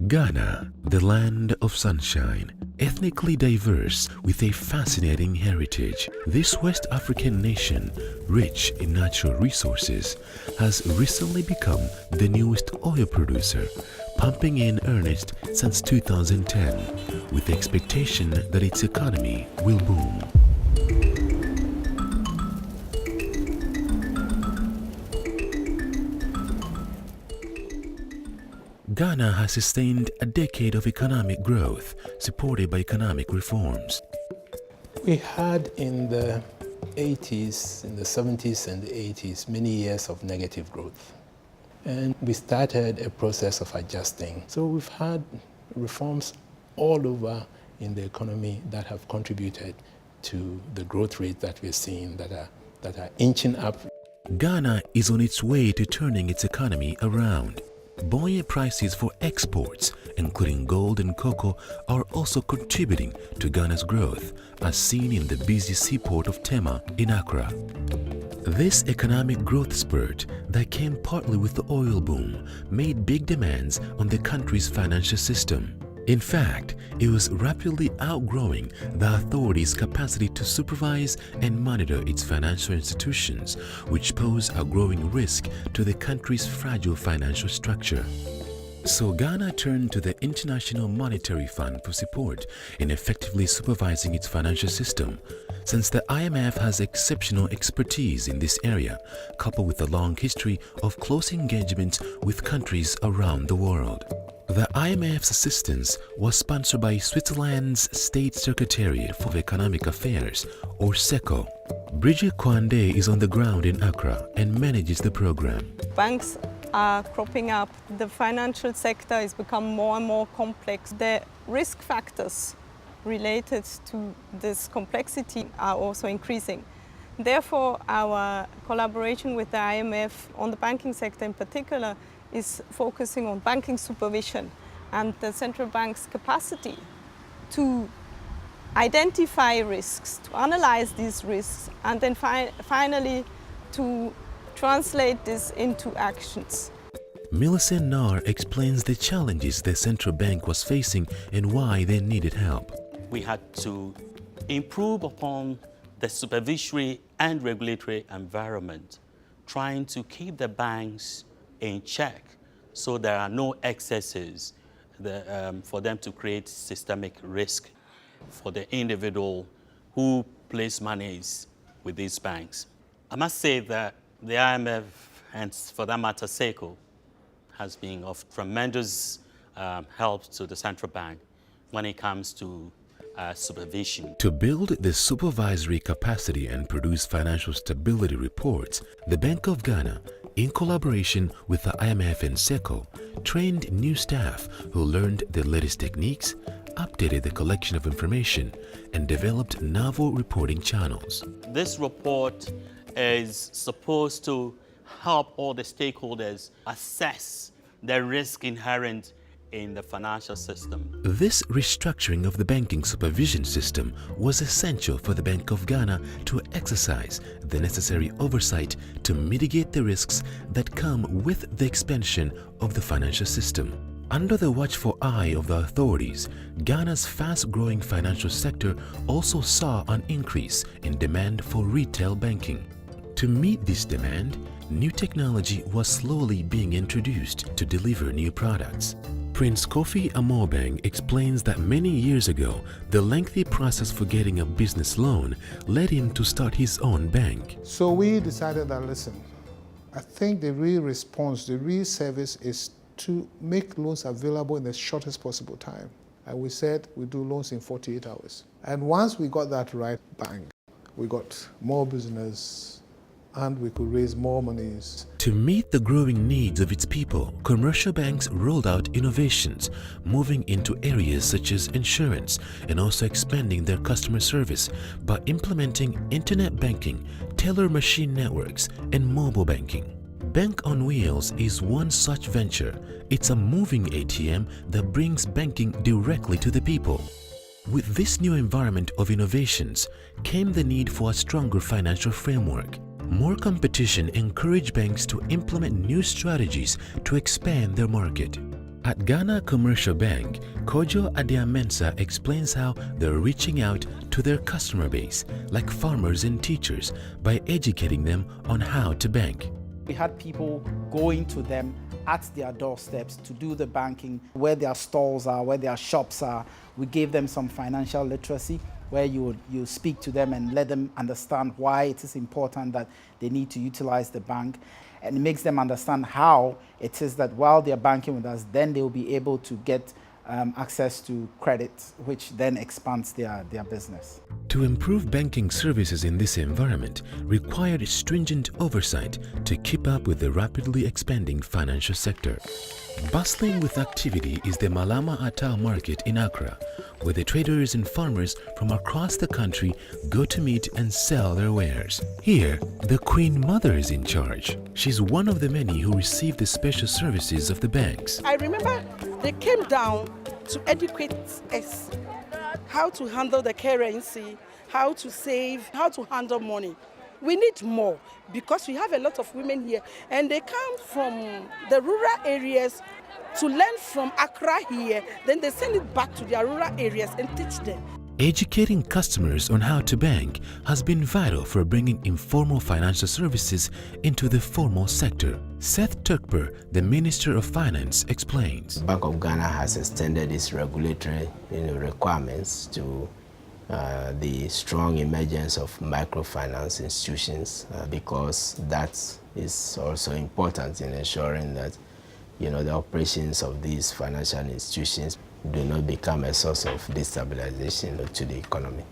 Ghana, the land of sunshine, ethnically diverse with a fascinating heritage. This West African nation, rich in natural resources, has recently become the newest oil producer, pumping in earnest since 2010, with the expectation that its economy will boom. Ghana has sustained a decade of economic growth, supported by economic reforms. We had in the 80s, in the 70s and the 80s, many years of negative growth. And we started a process of adjusting. So we've had reforms all over in the economy that have contributed to the growth rate that we're seeing that are inching up. Ghana is on its way to turning its economy around. Buoyant prices for exports, including gold and cocoa, are also contributing to Ghana's growth, as seen in the busy seaport of Tema in Accra. This economic growth spurt that came partly with the oil boom made big demands on the country's financial system. In fact, it was rapidly outgrowing the authorities' capacity to supervise and monitor its financial institutions, which pose a growing risk to the country's fragile financial structure. So Ghana turned to the International Monetary Fund for support in effectively supervising its financial system, since the IMF has exceptional expertise in this area, coupled with a long history of close engagement with countries around the world. The IMF's assistance was sponsored by Switzerland's State Secretariat for Economic Affairs, or SECO. Bridget Kwande is on the ground in Accra and manages the program. Banks are cropping up. The financial sector has become more and more complex. The risk factors related to this complexity are also increasing. Therefore, our collaboration with the IMF on the banking sector in particular is focusing on banking supervision and the central bank's capacity to identify risks, to analyze these risks, and then finally to translate this into actions. Millicent Nar explains the challenges the central bank was facing and why they needed help. We had to improve upon the supervisory and regulatory environment, trying to keep the banks in check so there are no excesses for them to create systemic risk for the individual who place monies with these banks. I must say that the IMF, and for that matter SECO, has been of tremendous help to the central bank when it comes to supervision. To build the supervisory capacity and produce financial stability reports, the Bank of Ghana, in collaboration with the IMF and SECO, trained new staff who learned the latest techniques, updated the collection of information, and developed novel reporting channels. This report is supposed to help all the stakeholders assess the risk inherent in the financial system. This restructuring of the banking supervision system was essential for the Bank of Ghana to exercise the necessary oversight to mitigate the risks that come with the expansion of the financial system. Under the watchful eye of the authorities, Ghana's fast-growing financial sector also saw an increase in demand for retail banking. To meet this demand, new technology was slowly being introduced to deliver new products. Prince Kofi Amobeng explains that many years ago, the lengthy process for getting a business loan led him to start his own bank. So we decided that, listen, I think the real response, the real service is to make loans available in the shortest possible time. And we said we do loans in 48 hours. And once we got that right, bang, we got more business, and we could raise more monies. To meet the growing needs of its people, commercial banks rolled out innovations, moving into areas such as insurance and also expanding their customer service by implementing internet banking, teller machine networks, and mobile banking. Bank on Wheels is one such venture. It's a moving ATM that brings banking directly to the people. With this new environment of innovations came the need for a stronger financial framework. More competition encouraged banks to implement new strategies to expand their market. At Ghana Commercial Bank, Kojo Adiamensa explains how they're reaching out to their customer base, like farmers and teachers, by educating them on how to bank. We had people going to them at their doorsteps to do the banking, where their stalls are, where their shops are. We gave them some financial literacy, where you speak to them and let them understand why it is important that they need to utilize the bank. And it makes them understand how it is that while they're banking with us, then they will be able to get access to credit, which then expands their business. To improve banking services in this environment required stringent oversight to keep up with the rapidly expanding financial sector. Bustling with activity is the Malama Atao market in Accra, where the traders and farmers from across the country go to meet and sell their wares. Here, the Queen Mother is in charge. She's one of the many who receive the special services of the banks. I remember they came down to educate us how to handle the currency, how to save, how to handle money. We need more because we have a lot of women here and they come from the rural areas to learn from Accra here, then they send it back to their rural areas and teach them. Educating customers on how to bank has been vital for bringing informal financial services into the formal sector. Seth Turkper, the Minister of Finance, explains. Bank of Ghana has extended its regulatory requirements to the strong emergence of microfinance institutions because that is also important in ensuring that the operations of these financial institutions do not become a source of destabilization to the economy.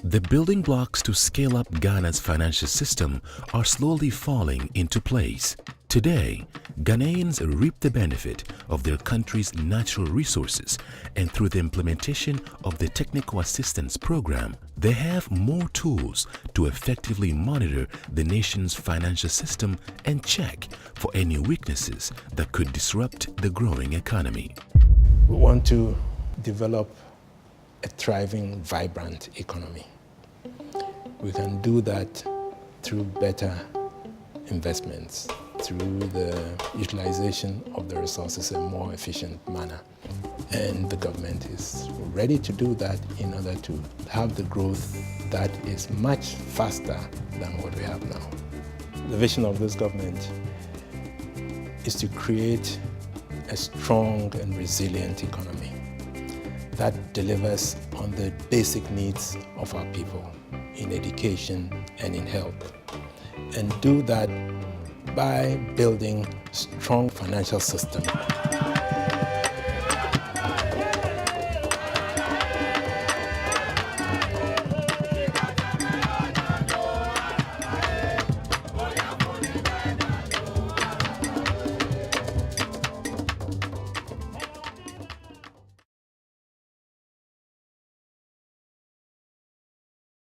The building blocks to scale up Ghana's financial system are slowly falling into place. Today, Ghanaians reap the benefit of their country's natural resources, and through the implementation of the Technical Assistance Program, they have more tools to effectively monitor the nation's financial system and check for any weaknesses that could disrupt the growing economy. We want to develop a thriving, vibrant economy. We can do that through better investments, through the utilization of the resources in a more efficient manner. And the government is ready to do that in order to have the growth that is much faster than what we have now. The vision of this government is to create a strong and resilient economy that delivers on the basic needs of our people in education and in health, and do that by building strong financial system